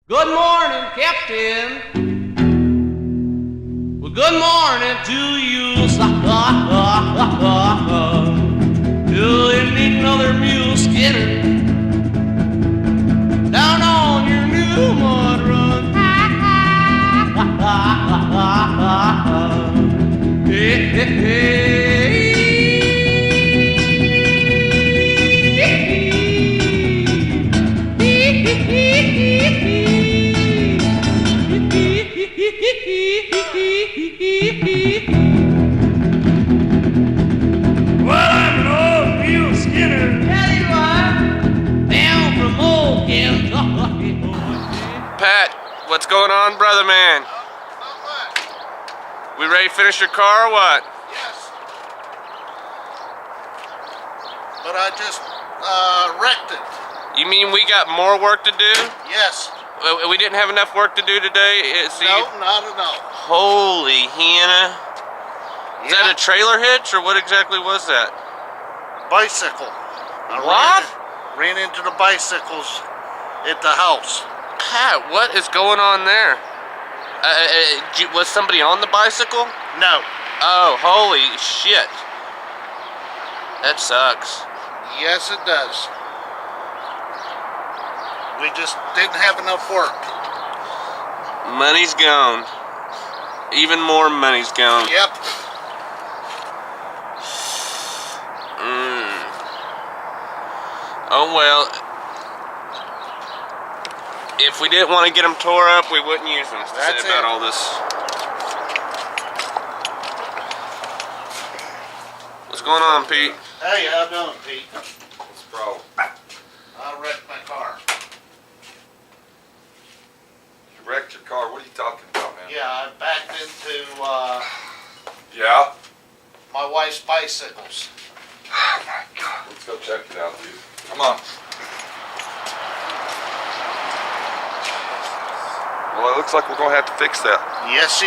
Good morning, Captain. Well, good morning to you. Do you need another mule skinner down on your new mud run? Hey, hey, hey. Well, I'm an old mule skinner. Tell you what, down from old Kentucky. Pat, what's going on, brother man? Not much. We ready to finish your car or what? Yes. But I just wrecked it. You mean we got more work to do? Yes. We didn't have enough work to do today? No, not at all. Holy Hannah. Is that a trailer hitch or what exactly was that? Bicycle. What? Ran into the bicycles at the house. Pat, what is going on there? Was somebody on the bicycle? No. Oh, holy shit. That sucks. Yes, it does. We just didn't have enough work. Money's gone. Even more money's gone. Yep. Oh well. If we didn't want to get them tore up, we wouldn't use them. That's about it. all this. What's going on, Pete? Hey, how you doing, Pete? What's the problem? I wrecked my car. You wrecked your car? What are you talking about, man? Yeah, I backed into Yeah? my wife's bicycles. Oh my God. Let's go check it out, dude. Come on. Well, it looks like we're gonna have to fix that. Yes,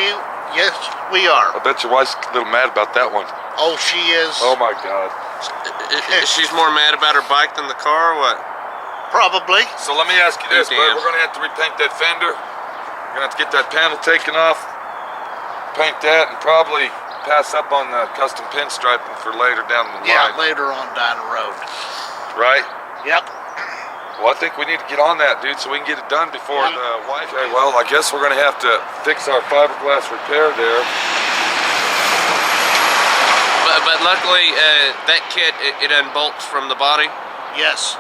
we are. I bet your wife's a little mad about that one. Oh, she is. Oh my God. She's more mad about her bike than the car, or what? Probably. So let me ask you this, Oh, bud. damn. We're gonna have to repaint that fender. We're gonna have to get that panel taken off, paint that, and probably pass up on the custom pinstriping for later down the Yeah, line. later on down the road. Right? Yep. Well, I think we need to get on that, dude, so we can get it done before the wife. Okay, well, I guess we're gonna have to fix our fiberglass repair there. But luckily, that kit, it unbolts from the body. Yes.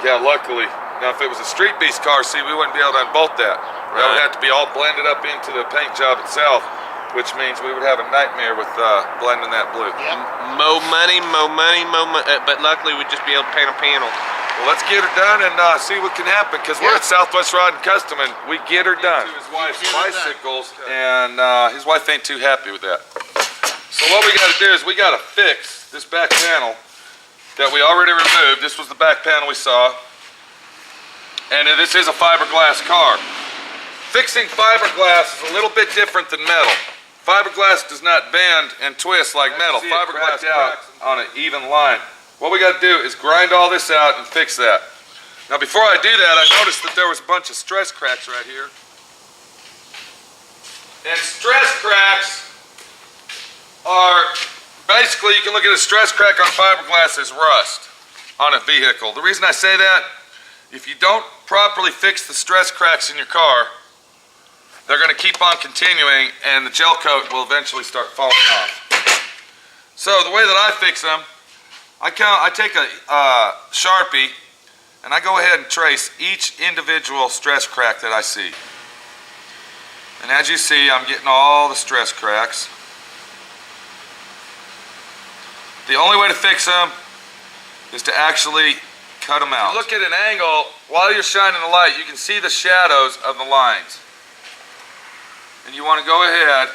Yeah, luckily. Now, if it was a street beast car, see, we wouldn't be able to unbolt that. That would Right. have to be all blended up into the paint job itself, which means we would have a nightmare with blending that blue. Yep. More money, more money, more money. But luckily, we'd just be able to paint a panel. Well, let's get her done and see what can happen, because we're Yeah. at Southwest Rod and Custom, and we get her done. His wife's Get her done. bicycles, and his wife ain't too happy with that. So what we got to do is we got to fix this back panel that we already removed. This was the back panel we saw, and this is a fiberglass car. Fixing fiberglass is a little bit different than metal. Fiberglass does not bend and twist like metal. Fiberglass out on an even line. What we got to do is grind all this out and fix that. Now before I do that, I noticed that there was a bunch of stress cracks right here. And stress cracks are basically, you can look at a stress crack on fiberglass as rust on a vehicle. The reason I say that, if you don't properly fix the stress cracks in your car, they're going to keep on continuing and the gel coat will eventually start falling off. So the way that I fix them, I take a Sharpie and I go ahead and trace each individual stress crack that I see. And as you see, I'm getting all the stress cracks. The only way to fix them is to actually cut them out. Look at an angle, while you're shining the light, you can see the shadows of the lines. And you want to go ahead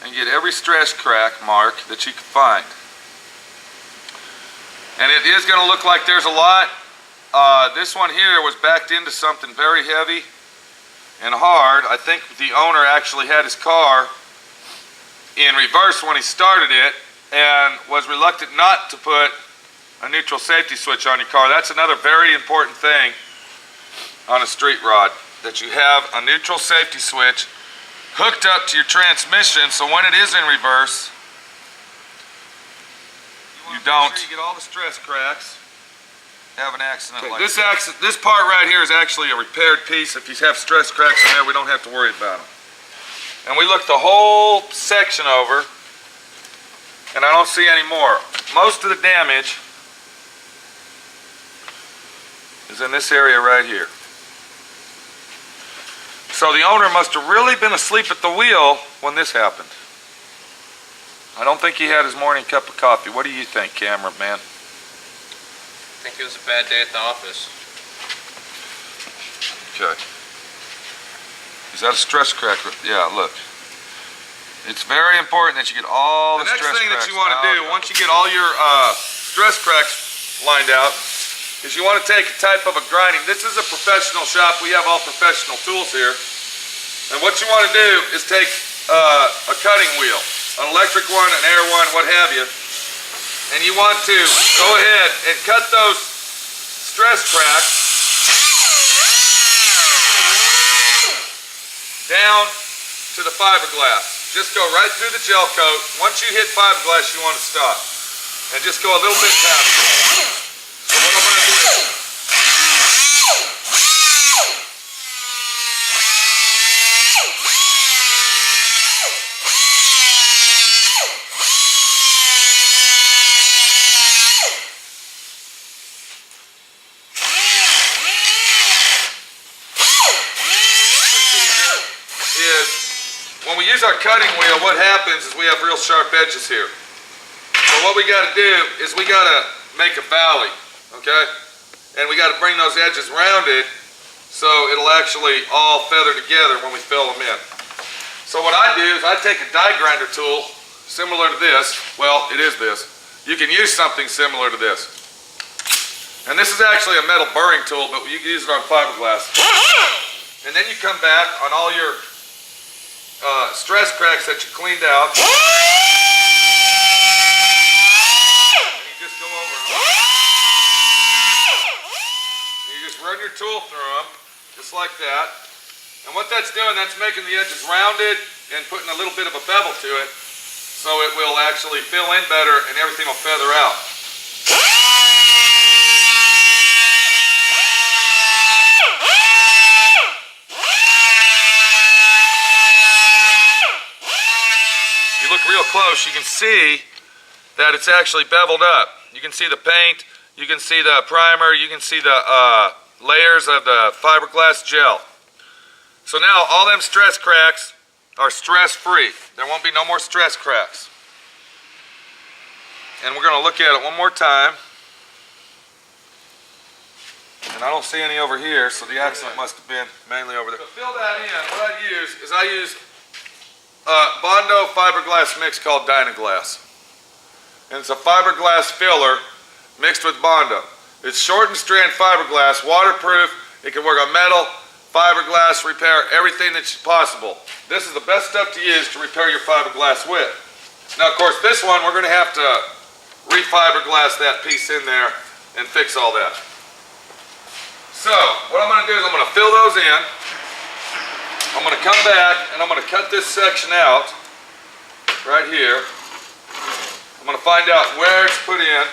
and get every stress crack mark that you can find. And it is going to look like there's a lot. This one here was backed into something very heavy and hard. I think the owner actually had his car in reverse when he started it and was reluctant not to put a neutral safety switch on your car. That's another very important thing on a street rod. that you have a neutral safety switch hooked up to your transmission, so when it is in reverse, you don't make sure you get all the stress cracks, have an accident like this. This part right here is actually a repaired piece. If you have stress cracks in there, we don't have to worry about them. And we looked the whole section over, and I don't see any more. Most of the damage is in this area right here. So the owner must have really been asleep at the wheel when this happened. I don't think he had his morning cup of coffee. What do you think, cameraman? I think it was a bad day at the office. Okay. Is that a stress crack? Yeah, look. It's very important that you get all the stress cracks. The next thing that you want to do, once you get all your stress cracks lined out, is you want to take a type of a grinding. This is a professional shop. We have all professional tools here. And what you want to do is take a cutting wheel, an electric one, an air one, what have you. And you want to go ahead and cut those stress cracks down to the fiberglass. Just go right through the gel coat. Once you hit fiberglass, you want to stop. And just go a little bit past it. So what I'm going to do is when we use our cutting wheel, what happens is we have real sharp edges here. So what we got to do is we got to make a valley, okay? And we got to bring those edges rounded so it'll actually all feather together when we fill them in. So what I do is I take a die grinder tool similar to this. Well, it is this. You can use something similar to this. And this is actually a metal burring tool, but you can use it on fiberglass. And then you come back on all your stress cracks that you cleaned out. And you just go over them. And you just run your tool through them, just like that. And what that's doing, that's making the edges rounded and putting a little bit of a bevel to it, so it will actually fill in better and everything will feather out. If you look real close, you can see that it's actually beveled up. You can see the paint, you can see the primer, you can see the layers of the fiberglass gel. So now all them stress cracks are stress-free. There won't be no more stress cracks. And we're going to look at it one more time. And I don't see any over here, so the accident must have been mainly over there. To fill that in, what I use is Bondo fiberglass mix called Dynaglass. And it's a fiberglass filler mixed with Bondo. It's shortened strand fiberglass, waterproof. It can work on metal, fiberglass, repair everything that's possible. This is the best stuff to use to repair your fiberglass with. Now, of course, this one we're going to have to re-fiberglass that piece in there and fix all that. So, what I'm going to do is I'm going to fill those in. I'm going to come back and I'm going to cut this section out right here. I'm going to find out where it's put in.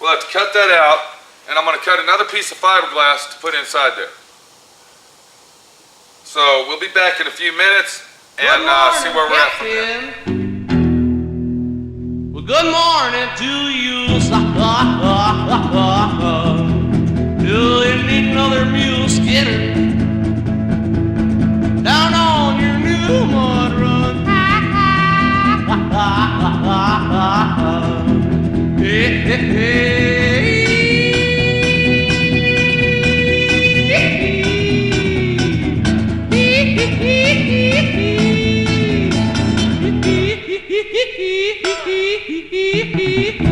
We'll have to cut that out, and I'm going to cut another piece of fiberglass to put inside there. So we'll be back in a few minutes and see where we're at from there. Well, good morning to you. Do you need another mule skinner down on your new mud run? Hey, hey, hey. Hee